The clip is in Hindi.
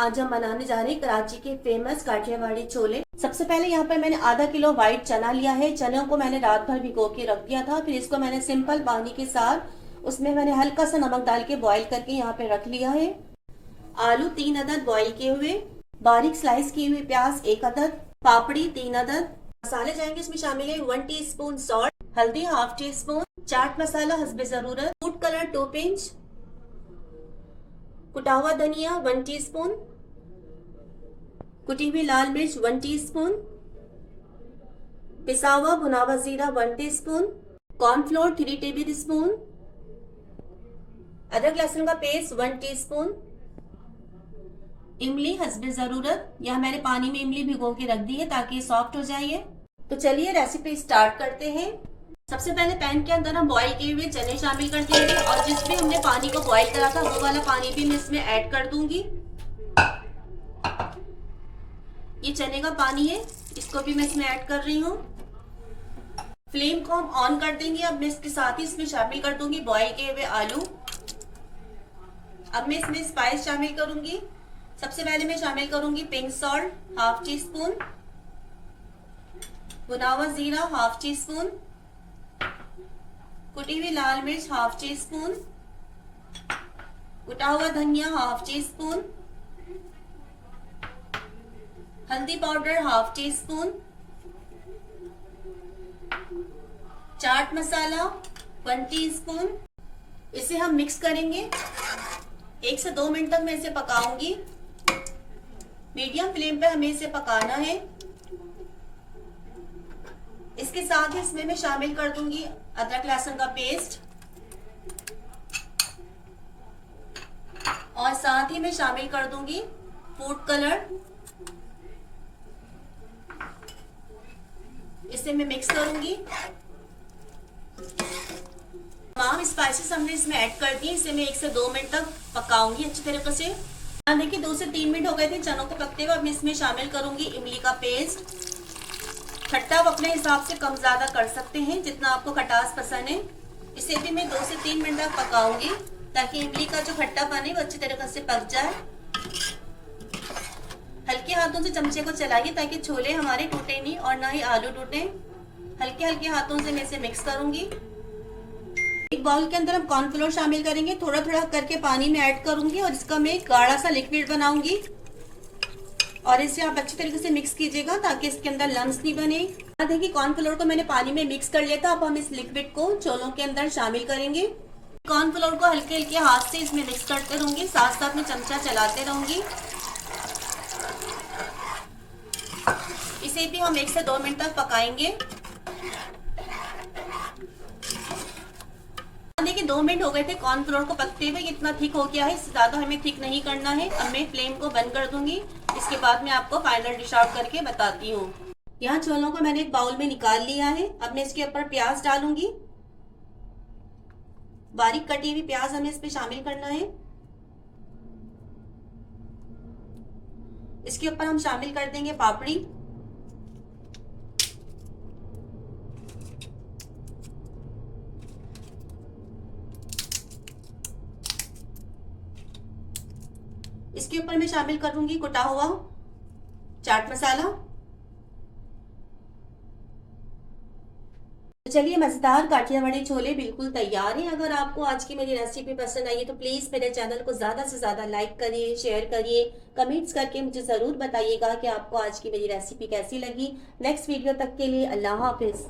आज हम बनाने जा रहे हैं कराची के फेमस काठियावाड़ी छोले। सबसे पहले यहाँ पर मैंने आधा किलो व्हाइट चना लिया है। चनों को मैंने रात भर भिगो के रख दिया था। फिर इसको मैंने सिंपल पानी के साथ उसमें मैंने हल्का सा नमक डाल के बॉईल करके यहाँ पे रख लिया है। आलू 3 अदद बॉईल किए हुए, बारीक स्लाइस की हुई प्याज 1 अदद, पापड़ी 3 अदद। मसाले जाएंगे इसमें शामिल है 1 टीस्पून सॉल्ट, हल्दी half tea spoon, chaat masala हस्बे जरूरत, फूड कलर 2 पिंच, कुटा हुआ धनिया 1 टीस्पून, कुटी हुई लाल मिर्च 1 टीस्पून, पिसा हुआ भुना हुआ जीरा 1 टीस्पून, कॉर्नफ्लोर 3 टेबल स्पून, अदरक लहसुन का पेस्ट 1 टीस्पून, इमली हस्बे जरूरत। यह मैंने पानी में इमली भिगो के रख दी है ताकि सॉफ्ट हो जाए। तो चलिए रेसिपी स्टार्ट करते हैं। सबसे पहले पैन के अंदर हम बॉईल किए हुए चने शामिल कर देंगे और जिसमें हमने पानी को बॉईल करा था वो वाला पानी भी मैं इसमें ऐड कर दूंगी। ये चने का पानी है, इसको भी मैं इसमें ऐड कर रही हूँ। फ्लेम को हम ऑन कर देंगे। अब मैं इसके साथ ही इसमें शामिल कर दूंगी बॉईल किए हुए आलू। अब मैं इसमें स्पाइस शामिल करूंगी। सबसे पहले मैं शामिल करूंगी pink salt half tea spoon, भुना हुआ जीरा हाफ टी स्पून, कुटी हुई लाल मिर्च हाफ टी स्पून, कुटा हुआ धनिया हाफ टी स्पून, हल्दी powder half tea spoon, chaat masala 1 teaspoon. इसे हम मिक्स करेंगे। 1 से 2 मिनट तक मैं इसे पकाऊंगी। मीडियम फ्लेम पे हमें इसे पकाना है। इसके साथ ही इसमें मैं शामिल कर दूंगी अदरक लहसुन का पेस्ट और साथ ही मैं शामिल कर दूंगी फूड कलर। इसे मैं मिक्स करूंगी। तमाम स्पाइसेस हमने इसमें ऐड कर दी। इसे मैं 1 से 2 मिनट तक पकाऊंगी अच्छी तरीके से। देखिए 2 से 3 मिनट हो गए थे चनों को पकते हुए। अब मैं इसमें शामिल करूंगी इमली का पेस्ट। खट्टा आप अपने हिसाब से कम ज्यादा कर सकते हैं जितना आपको खटास पसंद है। इसे भी मैं 2 से 3 मिनट तक पकाऊंगी ताकि इमली का जो खट्टापन है वो अच्छी तरीके से पक जाए। हल्के हाथों से चमचे को चलाइए ताकि छोले हमारे टूटे नहीं और ना ही आलू टूटे। हल्के हल्के हाथों से मैं इसे मिक्स करूंगी। एक बाउल के अंदर हम कॉर्नफ्लोर शामिल करेंगे। थोड़ा थोड़ा करके पानी में ऐड करूंगी और इसका मैं गाढ़ा सा लिक्विड बनाऊंगी और इसे आप अच्छी तरीके से मिक्स कीजिएगा ताकि इसके अंदर लम्स नहीं बने। देखिए कॉर्नफ्लोर को मैंने पानी में मिक्स कर लिया था। अब हम इस लिक्विड को छोलों के अंदर शामिल करेंगे। कॉर्नफ्लोर को हल्के हल्के हाथ से इसमें मिक्स करते रहूंगी, साथ साथ में चमचा चलाते रहूंगी। इसे भी हम 1 से 2 मिनट तक पकाएंगे। देखिए 2 मिनट हो गए थे कॉर्नफ्लोर को पकते हुए। इतना थिक हो गया है, इससे ज्यादा हमें थिक नहीं करना है। अब मैं फ्लेम को बंद कर दूंगी। इसके बाद मैं आपको फाइनल डिश आउट करके बताती हूँ। यहाँ छोलों को मैंने एक बाउल में निकाल लिया है। अब मैं इसके ऊपर प्याज डालूंगी। बारीक कटी हुई प्याज हमें इस पे शामिल करना है। इसके ऊपर हम शामिल कर देंगे पापड़ी। इसके ऊपर मैं शामिल करूंगी कुटा हुआ चाट मसाला। तो चलिए मजेदार काठियावाड़ी छोले बिल्कुल तैयार हैं। अगर आपको आज की मेरी रेसिपी पसंद आई है तो प्लीज मेरे चैनल को ज्यादा से ज्यादा लाइक करिए, शेयर करिए, कमेंट्स करके मुझे जरूर बताइएगा कि आपको आज की मेरी रेसिपी कैसी लगी। नेक्स्ट वीडियो तक के लिए अल्लाह हाफिज।